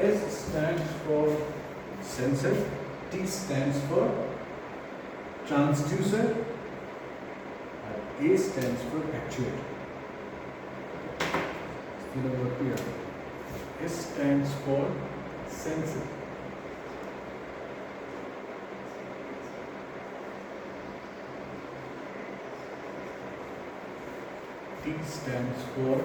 S stands for sensor, T stands for transducer, and A stands for actuator. इसलिए word पे याद रखो। S stands for sensor, T stands for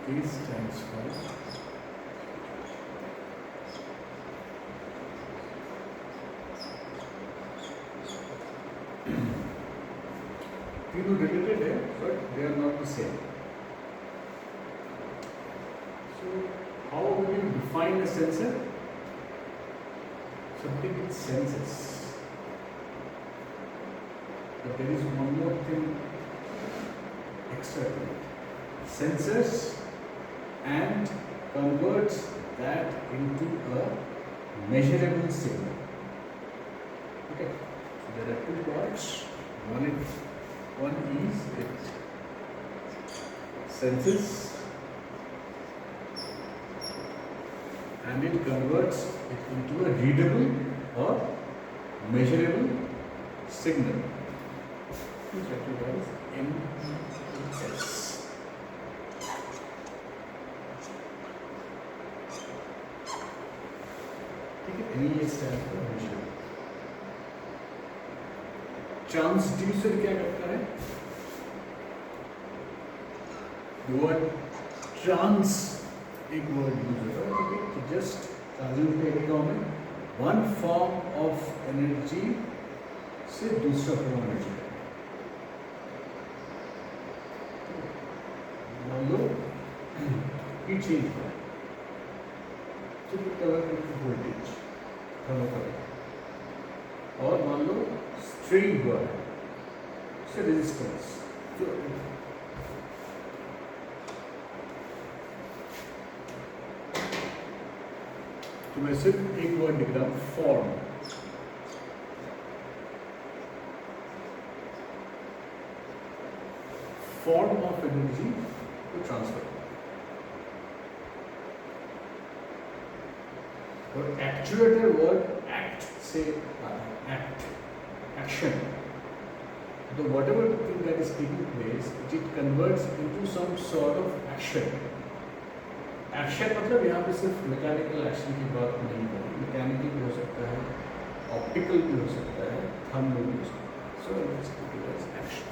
A stands for तीनों related है, but they are not the same. So, how will you define a sensor? Something which senses. But there is one more thing extra to it. Sensors and converts that into a measurable signal. Okay. So there are two parts. One is it senses and it converts it into a readable or measurable signal. Which actually is MES. MES stands for measurable. Transducer क्या करता है? Word trans एक word use होता है, तो just ट्रांसड्यूस करेगा हमें one form of energy से दूसरा फॉर्म एनर्जी। मान लो हीट चेंज हुआ है, तो वोल्टेज थर्मोकपल, और मान लो स्ट्रेन हुआ है, उससे रेजिस्टेंस। तो मैं सिर्फ एक वर्ड लिख रहा हूं, फॉर्म। फॉर्म ऑफ एनर्जी को ट्रांसफर। और एक्चुएटर वर्ड एक्ट से act, action. So whatever thing that is taking place, it converts into some sort of action. Action मतलब यहाँ पे सिर्फ मैकेनिकल एक्शन की बात नहीं है, मैकेनिकल भी हो सकता है, ऑप्टिकल भी हो सकता है, थर्मल भी हो सकता है। So let's take it as action.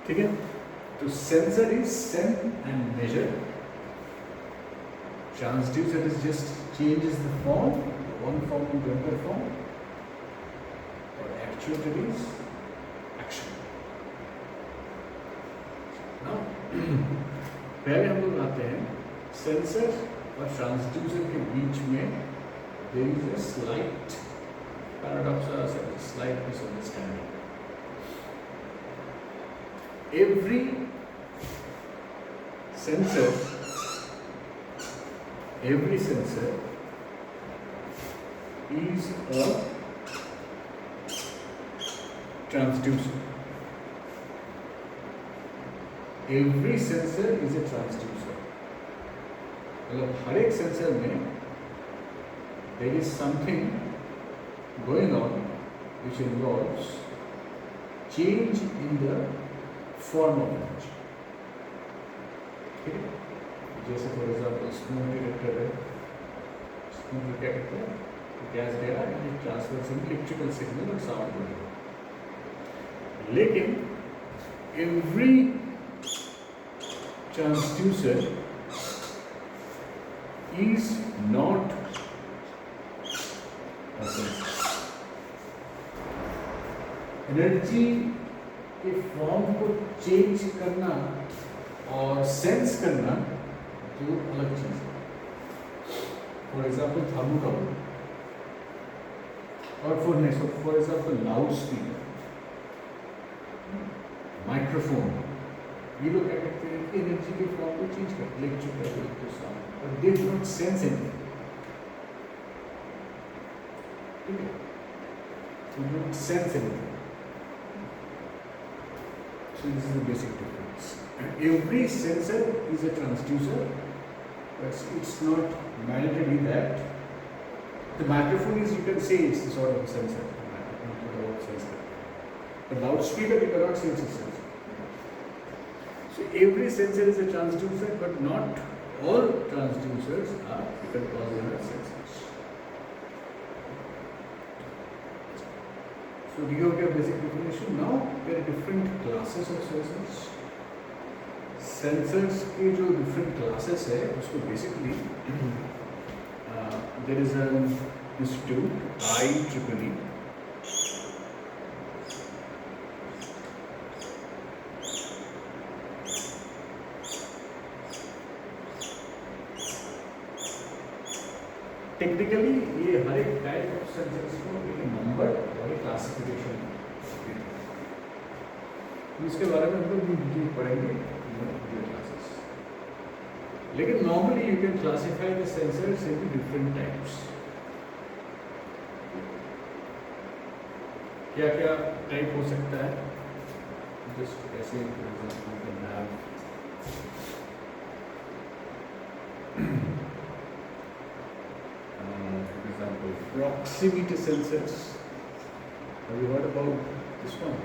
ठीक है? तो sensor is sense and measure, transducer is just changes the form, one form to another form, or actuator is action. Now पहले हम लोग आते हैं सेंसर और ट्रांसड्यूसर के बीच में there is a slight paradox or a slight misunderstanding. Every sensor is a transducer. Every sensor is a transducer. मतलब हर एक सेंसर में there is something going on which involves change in the form of energy. ठीक है? जैसे for example smoke detector है, smoke detector gas दे रहा है, it transfers in electrical signal और साउंड वेव। लेकिन every transducer is not a sensor. Energy के फॉर्म को चेंज करना और सेंस करना दो अलग चीज है। फॉर एग्जाम्पल थर्मोकपल और for example loud speaker, microphone, ये लोग क्या करते हैं कि एनर्जी के फॉर्म को चेंज करते, electrical to sound, but they do not sense anything, ठीक है, they do not sense anything. So this is the basic difference. Every sensor is a transducer, but it's not mandatory that the microphone is, you can say it's the sort of a sensor. The loudspeaker you cannot say it's a sensor. So every sensor is a transducer, but not all transducers are, you can call them as sensors. So do you have basic definition? Now there are different classes of sensors. Sensors के जो different classes है उसको basically there is an institute IEEE. Technically ये हर एक type of sensors को एक number और एक क्लासिफिकेशन देते हैं. इसके बारे में हम लोग डिटेल पढ़ेंगे क्लासेस. लेकिन normally you can classify the sensors into different types. क्या क्या टाइप हो सकता है? जस्ट ऐसे proximity sensors. Have you heard about this one?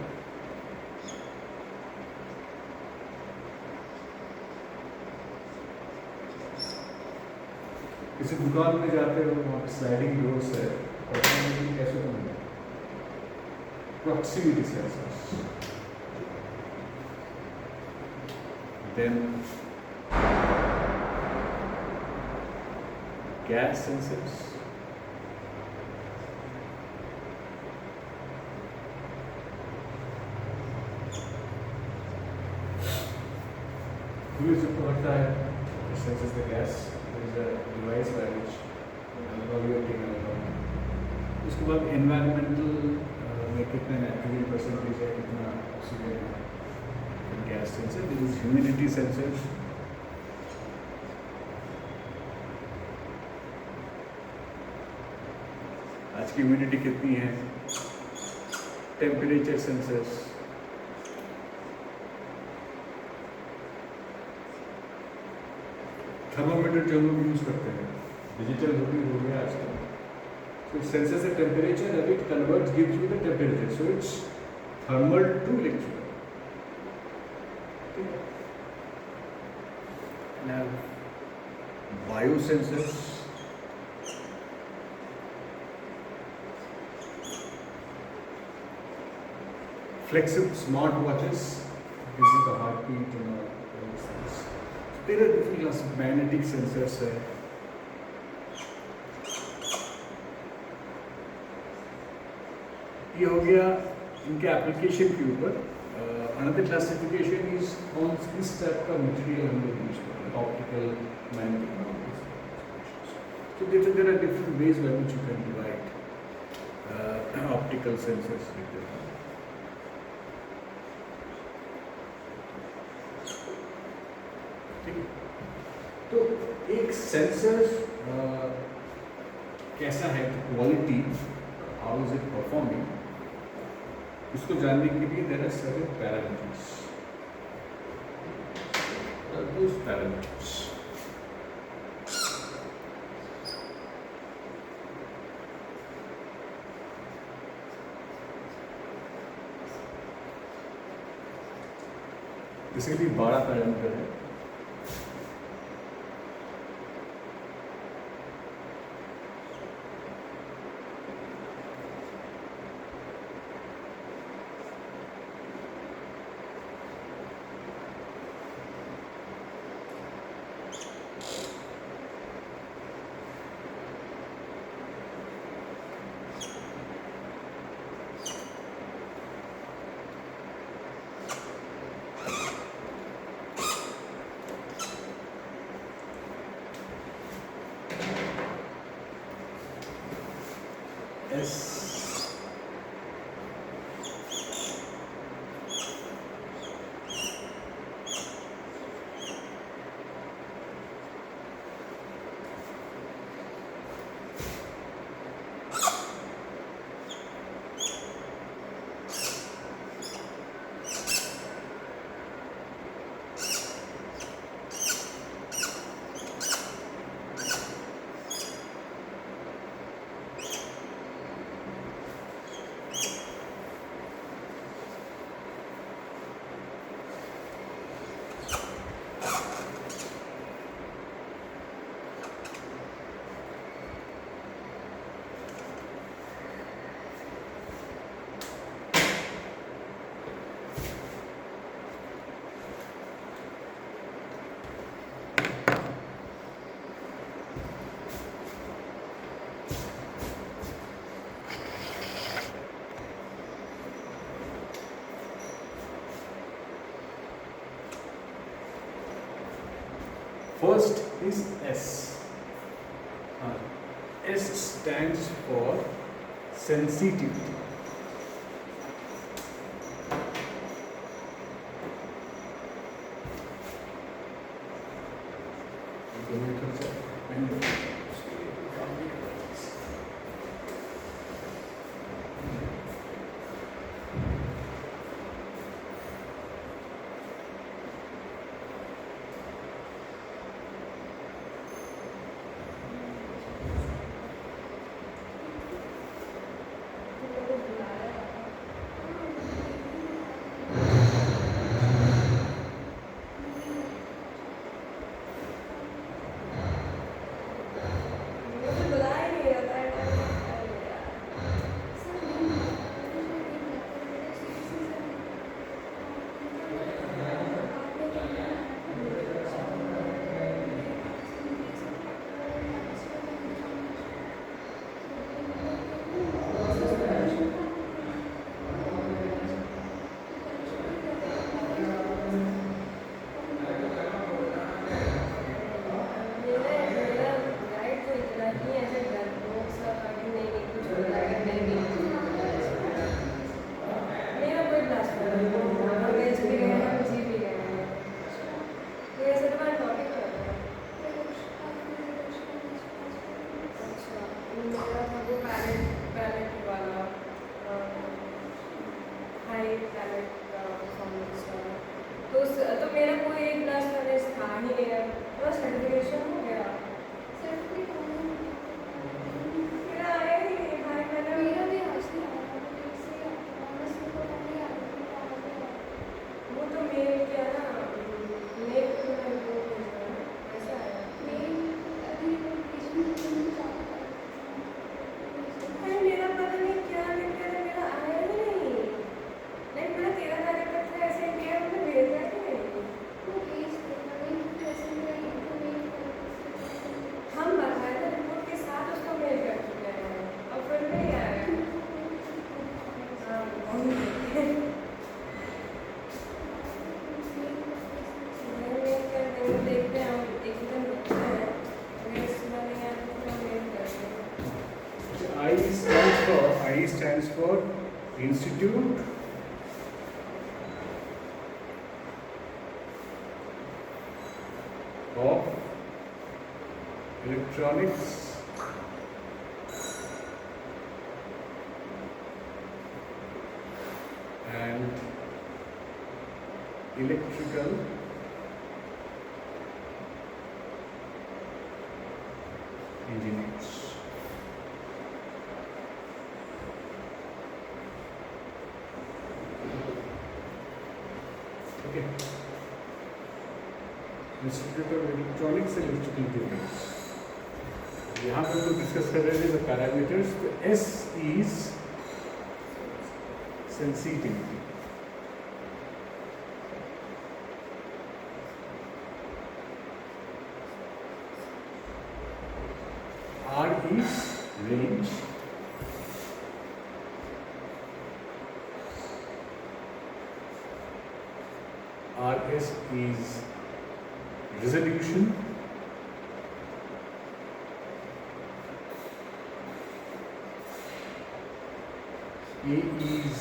किसी दुकान में जाते हो, वहाँ पे स्लाइडिंग डोर्स है, प्रॉक्सिमिटी कैसे बनता है? Proximity sensors. Then gas sensors. Who is the product that senses the gas? There is a device by which alcohol you are taken along. उसके बाद environmental में कितना nitrogen percentage है, कितना oxygen है, gas sensor. There is humidity sensors. आज की humidity कितनी है? Temperature sensors. थर्मोमीटर जो हम लोग यूज करते हैं, डिजिटल हो गया आजकल. So it senses the temperature and it converts, gives you the temperature. So it's thermal to electrical. Okay. Now biosensors. Flexible smart watches. This is the heartbeat and all these things. There are different classes of magnetic sensors. ये हो गया इनके application के ऊपर. Another classification is कौन किस type का material हम लोग यूज करते हैं, optical, magnetic. So there are different ways by which you can divide optical sensors. तो एक सेंसर कैसा है, quality, how is it performing, इसको जानने के लिए there are certain parameters. Those parameters basically 12 parameter है. first is S. S stands for sensitivity. तो मेरा कोई एक क्लास मैंने था ही नहीं है, बस सर्टिफिकेशन हो गया। मेरा आया ही नहीं भाई, मैंने मेरा भी आज नहीं आया, मुझे इससे ऑनर्स पेपर नहीं आया, वो तो मेल किया ना, मेल तो मैं वो भेजा ना, ऐसा आया। मेल अभी नोटिफिकेशन नहीं आता है। भाई मेरा पता नहीं क्या लिख के मेरा आया ही नहीं, लाइक मेरा 13 तारीख तक था, ऐसे किया मैंने भेजा ही नहीं। वो भेज देना, नहीं तो ऐसे मेरा इनको मेल कर हम बाकायदा रिपोर्ट के साथ उसको मेल कर चुके हैं और फिर नहीं आया। हाँ, मेल कर देंगे, देखते हैं हम एक दिन रुकते हैं, अगर इस बार नहीं आया तो फिर हम मेल कर देंगे। I stands for Institute of Electronics and Electrical Engineers. Okay. Institute of Electronics and Electrical Engineers. यहाँ पे तो डिस्कस कर रहे थे the parameters. तो S is sensitivity. R is range. RS is resolution. A is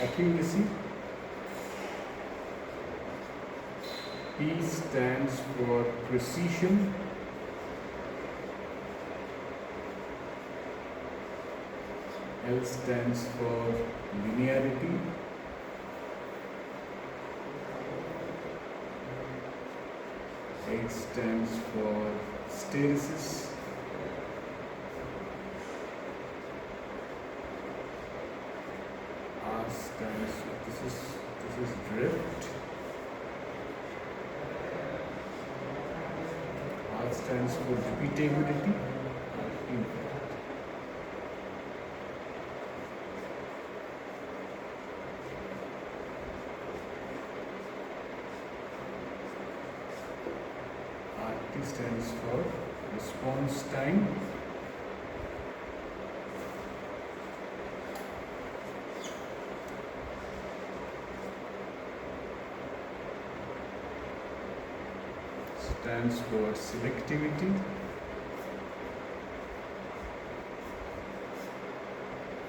accuracy. P stands for precision. L stands for linearity. H stands for hysteresis. R stands for this is drift. R stands for repeatability. RT stands for response time. stands for selectivity.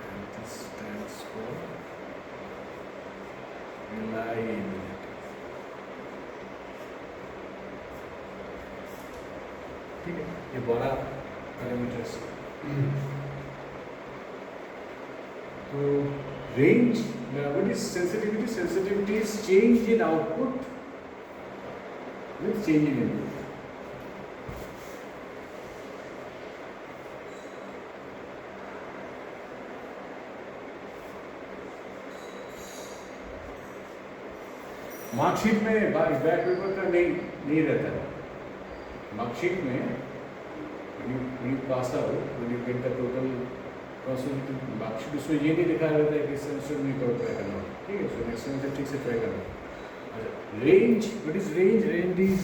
And this stands for reliability. ठीक है, ये 12 parameters. तो range, what is sensitivity? Sensitivity is change in output with change in input. Marksheet में back paper का नहीं रहता है। Marksheet में when you pass out, when you get the total consolidated marksheet, उसमें ये नहीं लिखा रहता है कि सेमेस्टर में कब ट्राई करना, ठीक है? सो नेक्स्ट सेमेस्टर ठीक से ट्राई करना। अच्छा, range, what is range? Range is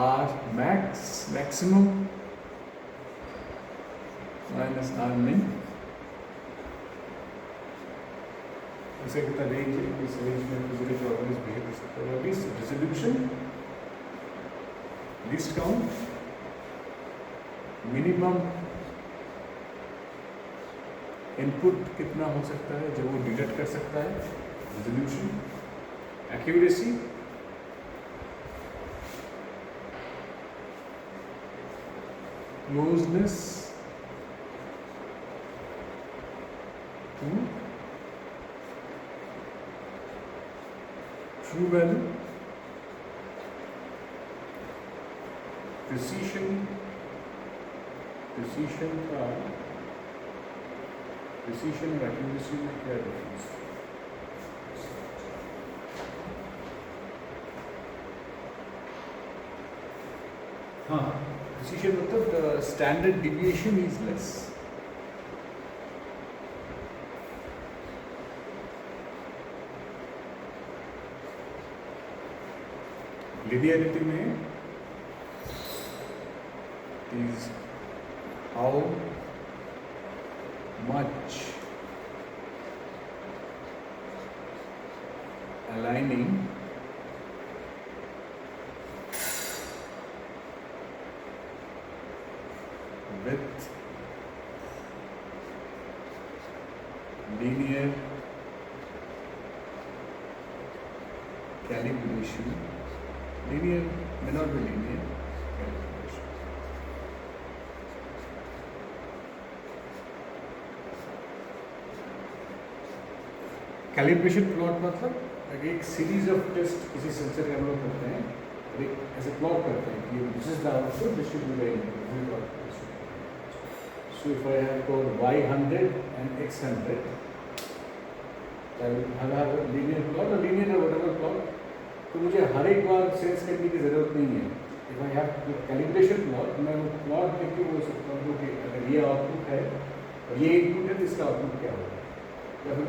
R max, maximum minus R min. इसे कितना रेंज है? इस रेंज में फिजिकल प्रॉपर्टीज बिहेव कर सकते हैं। What is resolution? Least count, minimum input कितना हो सकता है जब वो डिटेक्ट कर सकता है, resolution. Accuracy, closeness to true value, precision, precision का प्रिसीशन और एक्यूरेसी में क्या डिफरेंस? हाँ, प्रिसीशन मतलब standard deviation is less. Linearity में is how much aligning with linear calibration, linear may not be linear calibration. Calibration plot मतलब एक series of test किसी सेंसर का हम लोग करते हैं, एक ऐसे प्लॉट करते हैं कि this is the output, this should be the input. So if I have got y100 and x100, I have linear plot और लीनियर और व्हाटएवर प्लॉट, तो मुझे हर एक बार सेंस करने की ज़रूरत नहीं है। If I have calibration plot, मैं वो प्लॉट देख के बोल सकता हूँ कि अगर ये आउटपुट है और ये इनपुट है तो इसका आउटपुट क्या होगा, या फिर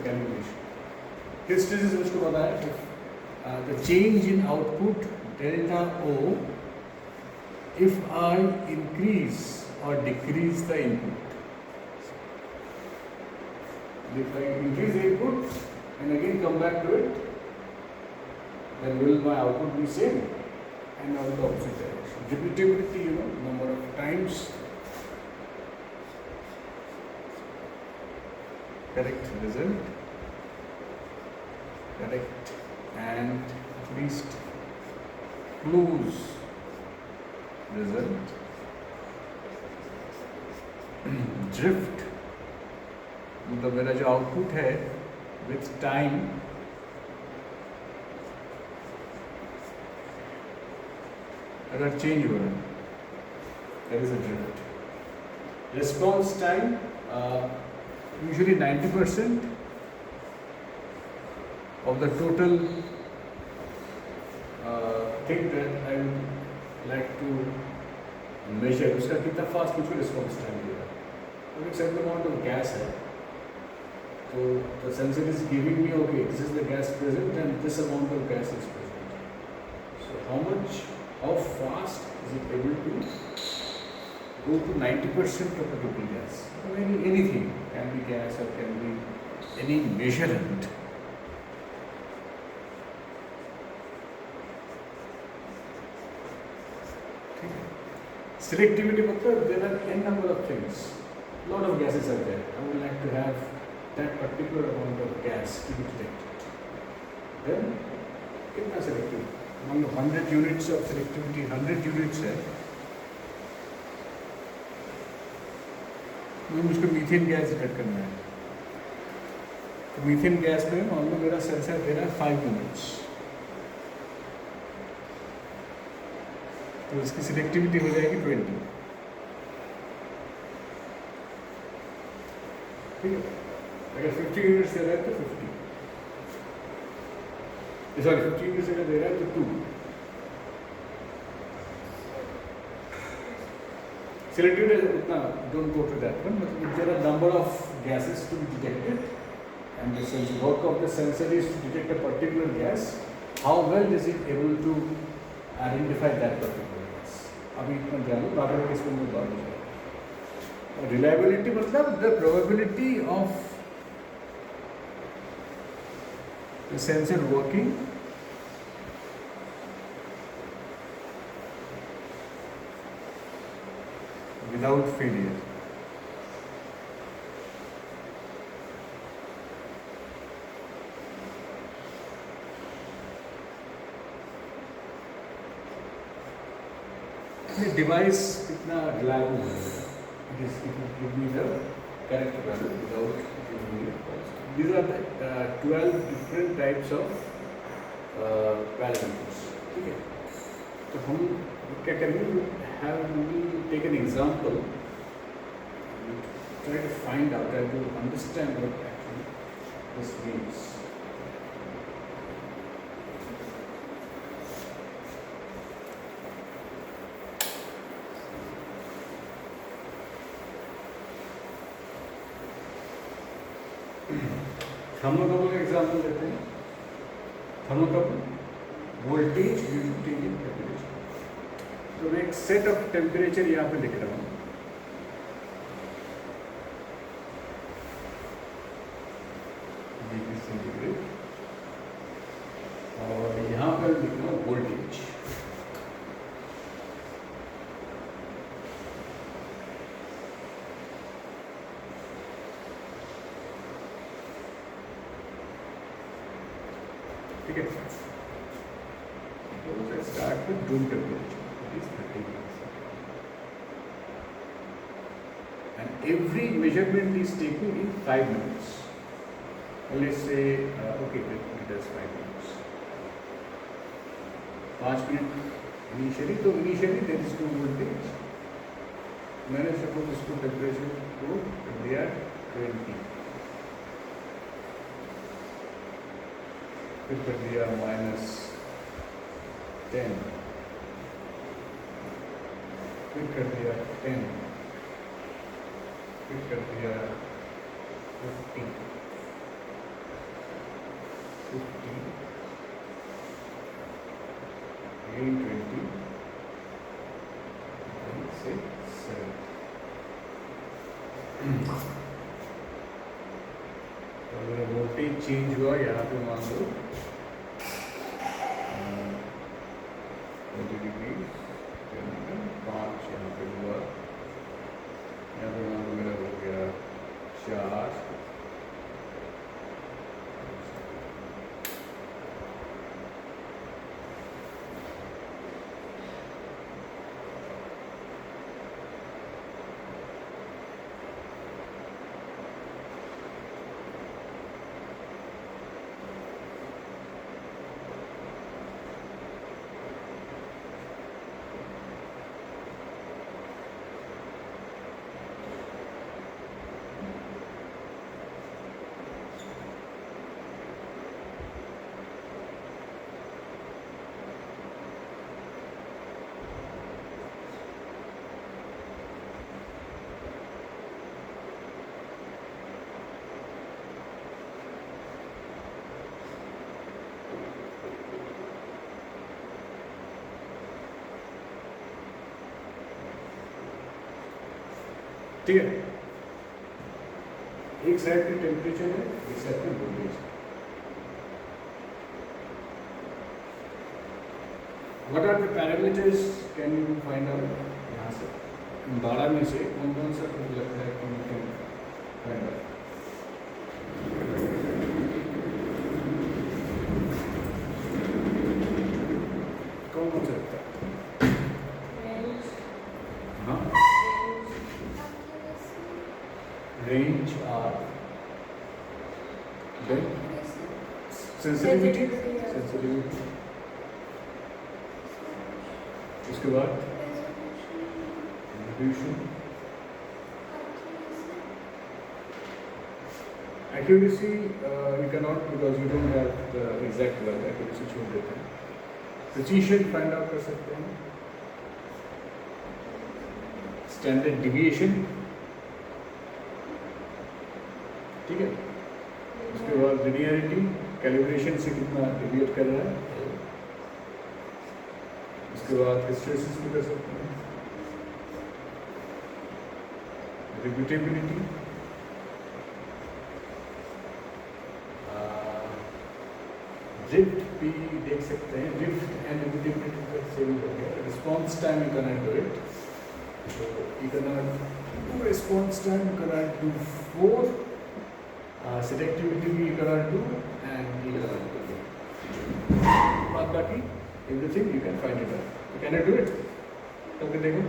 calibration. Hysteresis मुझको पता है, the change in output delta O if I increase or decrease the input. If I increase the input and again come back to it, then will my output be same and now the opposite direction. Repeatability, you know, number of times. Correct result, correct and at least close result. Drift मतलब मेरा जो output है with time अगर change हो रहा है, that is a drift. Response time, usually 90% of the total thing that I would like to measure, उसका कितना फास्ट मुझको रिस्पॉन्स टाइम देगा। तो एक सर्टेन अमाउंट ऑफ गैस है, तो the sensor is giving me, okay, this is the gas present and this amount of gas is present. So how fast is it able to go to 90% of the total gas? Anything can be gas or can be any measurement. Selectivity मतलब there are n number of things. Lot of gases are there. I would like to have that particular amount of gas to be detected. Then कितना selective? मान लो 100 units of selectivity, 100 units है. मुझको methane gas detect करना है. तो methane gas में मान लो मेरा सेंसर दे रहा है 5 यूनिट्स. तो इसकी सिलेक्टिविटी हो जाएगी 20. ठीक है. अगर 50 यूनिट्स दे रहा है तो 50. सॉरी 50 यूनिट्स अगर दे रहा है तो 2. Selectivity उतना don't go to that one. मतलब there are number of gases to be detected, and the work of the sensor is to detect a particular gas. How well is it able to identify that particular gas? अभी इतना ध्यान दो, बाद में इसको मैं बात करूँगा. Reliability मतलब the probability of the sensor working without failure. The device कितना reliable है? It will give me the correct value without giving me a false. These are the 12 different types of parameters. ठीक है? तो हम क्या करेंगे? We will take an example. Try to find out and to understand what actually this means. Thermocouple का example देते हैं. Thermocouple voltage unity in temperature. तो मैं एक सेट ऑफ टेम्परेचर यहाँ पे लिख रहा हूँ. डिग्री सेंटीग्रेड, और यहाँ पर लिख रहा हूँ वोल्टेज. ठीक है. Let's start with room temperature. It is 30 degrees. And every measurement is taken in 5 minutes. Well, let's say, okay, it does 5 minutes. 5 minutes initially, so initially there is no voltage. मैंने suppose इसको temperature को दिया 20. फिर कर दिया -10, फिर कर दिया 10, फिर कर दिया 50, again 20, and say 7. तो अगर वोल्टेज चेंज हुआ यहाँ पे मान लो 20 डिग्री, 5 यहाँ पे हुआ, यहाँ पे मान लो मेरा हो गया 4. ठीक है. एक साइड पे टेम्परेचर है, एक साइड पे वोल्टेज है. What are the parameters? Can you find out? यहाँ यहाँ से इन 12 में से कौन कौन सा मुझे लगता है कि मुझे फाइंड आउट कौन कौन सा लगता है? रेंज हाँ accuracy, रेंज और then accuracy, sensitivity Sensitivity, sensitivity उसके बाद resolution, resolution accuracy, accuracy you cannot because you don't have the exact word accuracy छोड़ देते हैं precision find out कर सकते हैं standard deviation ठीक है उसके बाद linearity calibration से कितना deviate कर रहा है उसके बाद hysteresis भी कर सकते हैं repeatability drift भी देख सकते हैं drift and repeatability का सेम हो गया response time you cannot do it so you cannot do response time you cannot do 4 selectivity भी you cannot do and you cannot do बाद बाकी everything you can find it out you cannot do it करके देखो